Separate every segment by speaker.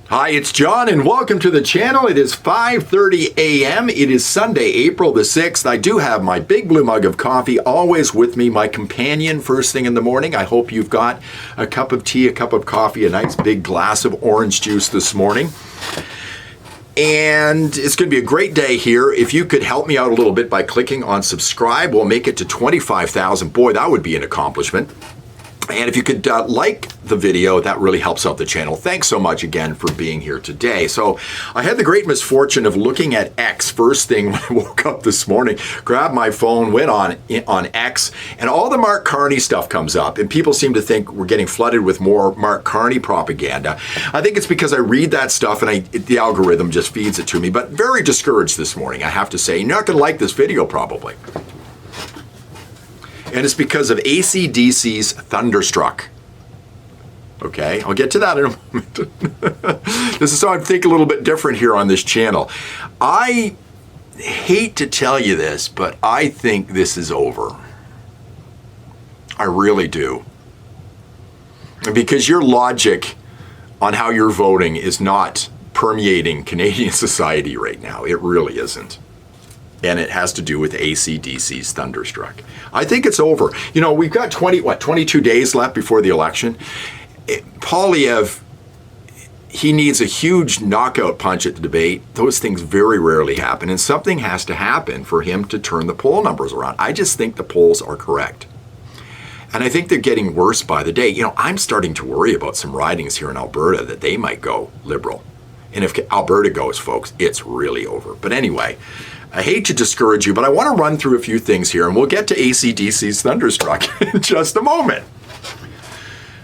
Speaker 1: Hi, it's John, and welcome to the channel. It is 5:30 a.m. It is Sunday, April the 6th. I do have my big blue mug of coffee always with me, my companion first thing in the morning. I hope you've got a cup of tea, a cup of coffee, a nice big glass of orange juice this morning. And it's going to be a great day here. If you could help me out a little bit by clicking on subscribe, we'll make it to 25,000. Boy, that would be an accomplishment. And if you could like the video, that really helps out the channel. Thanks so much again for being here today. So I had the great misfortune of looking at X first thing when I woke up this morning, grabbed my phone, went on X, and all the Mark Carney stuff comes up. And people seem to think we're getting flooded with more Mark Carney propaganda. I think it's because I read that stuff and the algorithm just feeds it to me. But very discouraged this morning, I have to say. You're not going to like this video probably. And it's because of AC/DC's Thunderstruck. Okay, I'll get to that in a moment. This is how I think a little bit different here on this channel. I hate to tell you this, but I think this is over. I really do. Because your logic on how you're voting is not permeating Canadian society right now. It really isn't. And it has to do with AC/DC's Thunderstruck. I think it's over. You know, we've got 22 days left before the election. Poilievre, he needs a huge knockout punch at the debate. Those things very rarely happen, and something has to happen for him to turn the poll numbers around. I just think the polls are correct. And I think they're getting worse by the day. You know, I'm starting to worry about some ridings here in Alberta that they might go Liberal. And if Alberta goes, folks, it's really over. But anyway, I hate to discourage you, but I want to run through a few things here, and we'll get to AC/DC's Thunderstruck in just a moment.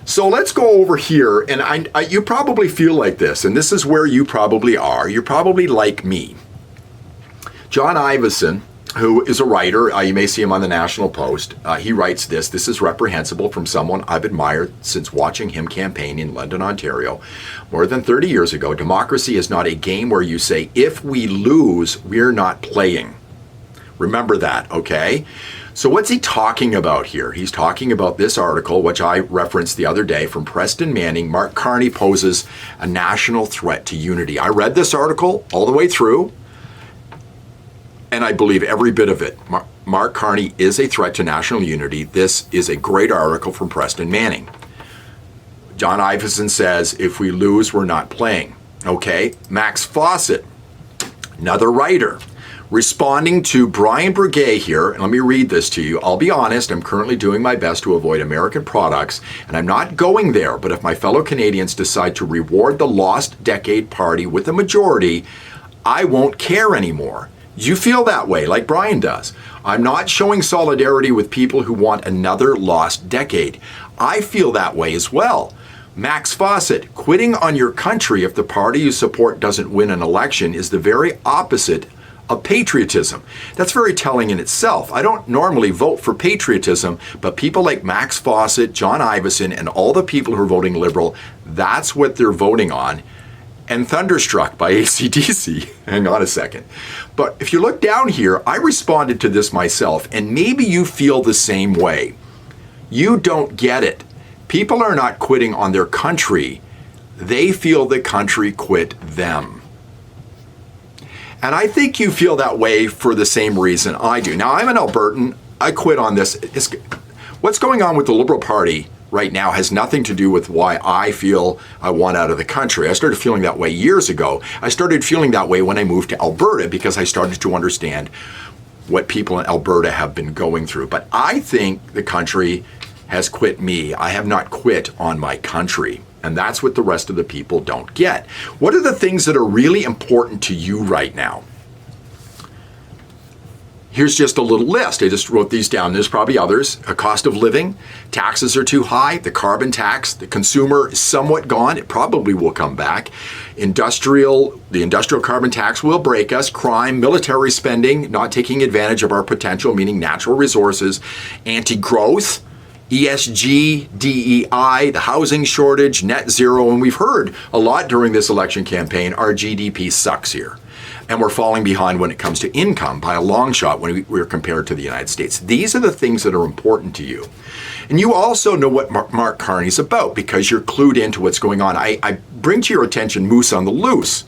Speaker 1: So let's go over here, and you probably feel like this, and this is where you probably are. You're probably like me. John Ivison, who is a writer, you may see him on the National Post, he writes this. This is reprehensible from someone I've admired since watching him campaign in London, Ontario. More than 30 years ago, democracy is not a game where you say, if we lose, we're not playing. Remember that, okay? So what's he talking about here? He's talking about this article, which I referenced the other day from Preston Manning. Mark Carney poses a national threat to unity. I read this article all the way through, and I believe every bit of it. Mark Carney is a threat to national unity. This is a great article from Preston Manning. John Ivison says, if we lose, we're not playing. Okay, Max Fawcett, another writer, responding to Brian Breguet here, and let me read this to you. I'll be honest, I'm currently doing my best to avoid American products, and I'm not going there, but if my fellow Canadians decide to reward the lost decade party with a majority, I won't care anymore. You feel that way, like Brian does. I'm not showing solidarity with people who want another lost decade. I feel that way as well. Max Fawcett, quitting on your country if the party you support doesn't win an election is the very opposite of patriotism. That's very telling in itself. I don't normally vote for patriotism, but people like Max Fawcett, John Ivison, and all the people who are voting Liberal, that's what they're voting on. And Thunderstruck by AC/DC. Hang on a second. But if you look down here, I responded to this myself, and maybe you feel the same way. You don't get it. People are not quitting on their country. They feel the country quit them. And I think you feel that way for the same reason I do. Now, I'm an Albertan. I quit on this. What's going on with the Liberal Party right now has nothing to do with why I feel I want out of the country. I started feeling that way years ago. I started feeling that way when I moved to Alberta because I started to understand what people in Alberta have been going through. But I think the country has quit me. I have not quit on my country. And that's what the rest of the people don't get. What are the things that are really important to you right now? Here's just a little list. I just wrote these down. There's probably others. A cost of living, taxes are too high, the carbon tax, the consumer is somewhat gone. It probably will come back. The industrial carbon tax will break us. Crime, military spending, not taking advantage of our potential, meaning natural resources, anti-growth, ESG, DEI, the housing shortage, net zero, and we've heard a lot during this election campaign, our GDP sucks here. And we're falling behind when it comes to income by a long shot when we're compared to the United States. These are the things that are important to you. And you also know what Mark Carney's about because you're clued into what's going on. I bring to your attention Moose on the Loose.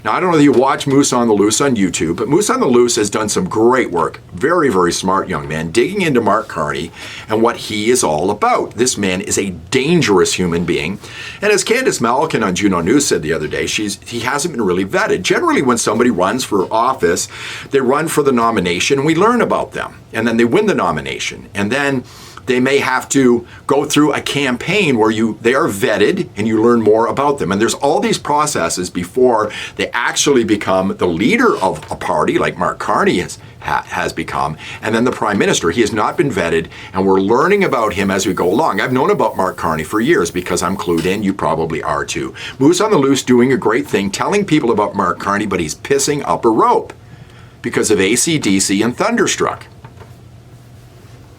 Speaker 1: Now, I don't know if you watch Moose on the Loose on YouTube, but Moose on the Loose has done some great work. Very, very smart young man, digging into Mark Carney and what he is all about. This man is a dangerous human being. And as Candace Malkin on Juno News said the other day, he hasn't been really vetted. Generally, when somebody runs for office, they run for the nomination, and we learn about them. And then they win the nomination. And then they may have to go through a campaign where they are vetted and you learn more about them. And there's all these processes before they actually become the leader of a party like Mark Carney has become, and then the prime minister. He has not been vetted, and we're learning about him as we go along. I've known about Mark Carney for years because I'm clued in. You probably are too. Moose on the Loose doing a great thing, telling people about Mark Carney, but he's pissing up a rope because of AC/DC and Thunderstruck.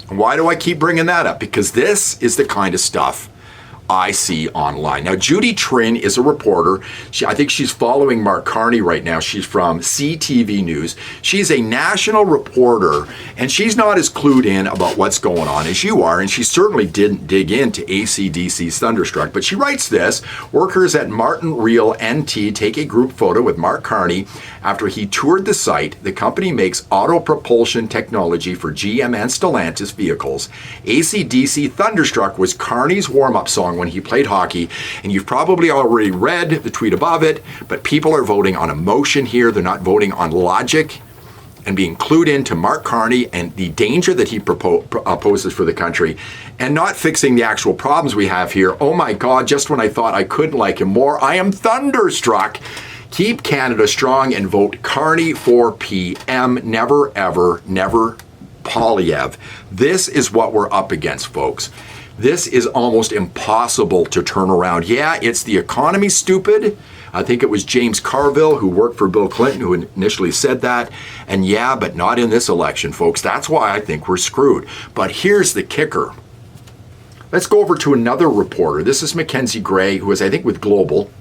Speaker 1: Why do I keep bringing that up? Because this is the kind of stuff I see online. Now, Judy Trin is a reporter. I think she's following Mark Carney right now. She's from CTV News. She's a national reporter, and she's not as clued in about what's going on as you are, and she certainly didn't dig into AC/DC's Thunderstruck. But she writes this: workers at Martin Reel NT take a group photo with Mark Carney after he toured the site. The company makes auto propulsion technology for GM and Stellantis vehicles. AC/DC Thunderstruck was Carney's warm-up song when he played hockey, and you've probably already read the tweet above it, but people are voting on emotion here. They're not voting on logic and being clued into Mark Carney and the danger that he poses for the country, and not fixing the actual problems we have here. Oh my God, just when I thought I couldn't like him more, I am thunderstruck. Keep Canada strong and vote Carney for PM. Never, ever, never Poilievre. This is what we're up against, folks. This is almost impossible to turn around. Yeah, it's the economy, stupid. I think it was James Carville, who worked for Bill Clinton, who initially said that. And yeah, but not in this election, folks. That's why I think we're screwed. But here's the kicker. Let's go over to another reporter. This is Mackenzie Gray, who is, I think, with Global.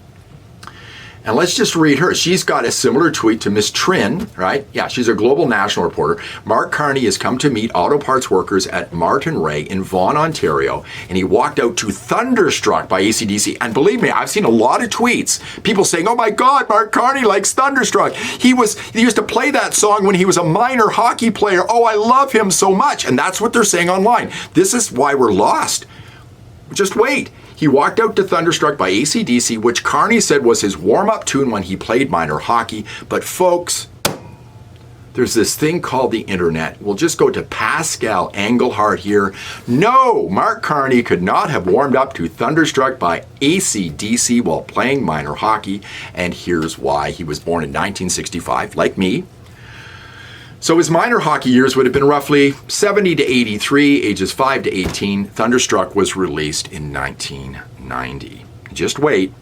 Speaker 1: And let's just read her. She's got a similar tweet to Miss Trin, right? Yeah, she's a global national reporter. Mark Carney has come to meet auto parts workers at Martin Ray in Vaughan, Ontario, and he walked out to Thunderstruck by AC/DC. And believe me, I've seen a lot of tweets, people saying, oh my God, Mark Carney likes Thunderstruck. He used to play that song when he was a minor hockey player. Oh, I love him so much. And that's what they're saying online. This is why we're lost. Just wait. He walked out to Thunderstruck by AC/DC, which Carney said was his warm-up tune when he played minor hockey. But folks, there's this thing called the internet. We'll just go to Pascal Engelhardt here. No, Mark Carney could not have warmed up to Thunderstruck by AC/DC while playing minor hockey. And here's why. He was born in 1965, like me. So his minor hockey years would have been roughly 70 to 83, ages 5 to 18. Thunderstruck was released in 1990. Just wait.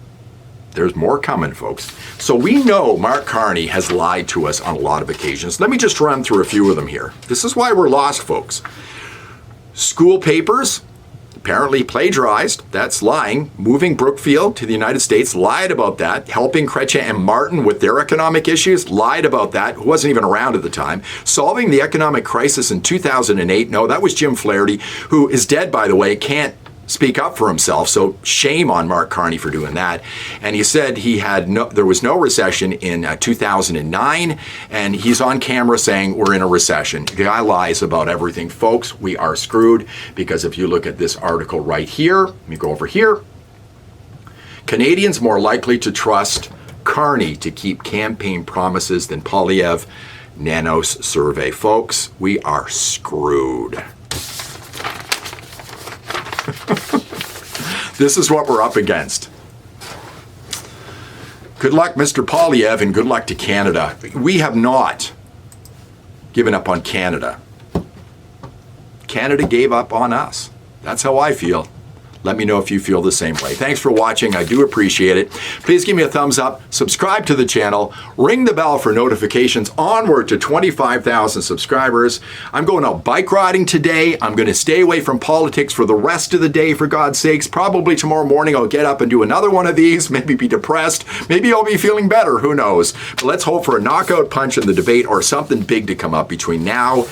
Speaker 1: There's more coming, folks. So we know Mark Carney has lied to us on a lot of occasions. Let me just run through a few of them here. This is why we're lost, folks. School papers, apparently plagiarized. That's lying. Moving Brookfield to the United States, lied about that. Helping Chrétien and Martin with their economic issues, lied about that. Who wasn't even around at the time. Solving the economic crisis in 2008. No, that was Jim Flaherty, who is dead, by the way, can't speak up for himself, so shame on Mark Carney for doing that. And he said there was no recession in 2009, and he's on camera saying we're in a recession. The guy lies about everything. Folks, we are screwed, because if you look at this article right here, let me go over here. Canadians more likely to trust Carney to keep campaign promises than Poilievre. Nanos survey. Folks, we are screwed. This is what we're up against. Good luck, Mr. Poilievre, and good luck to Canada. We have not given up on Canada. Canada gave up on us. That's how I feel. Let me know if you feel the same way. Thanks for watching. I do appreciate it. Please give me a thumbs up, subscribe to the channel, ring the bell for notifications. Onward to 25,000 subscribers. I'm going out bike riding today. I'm going to stay away from politics for the rest of the day, for God's sakes. Probably tomorrow morning I'll get up and do another one of these, maybe be depressed. Maybe I'll be feeling better. Who knows? But let's hope for a knockout punch in the debate or something big to come up between now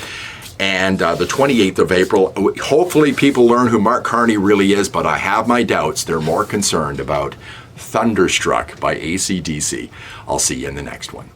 Speaker 1: and the 28th of April. Hopefully people learn who Mark Carney really is, but I have my doubts. They're more concerned about Thunderstruck by AC/DC. I'll see you in the next one.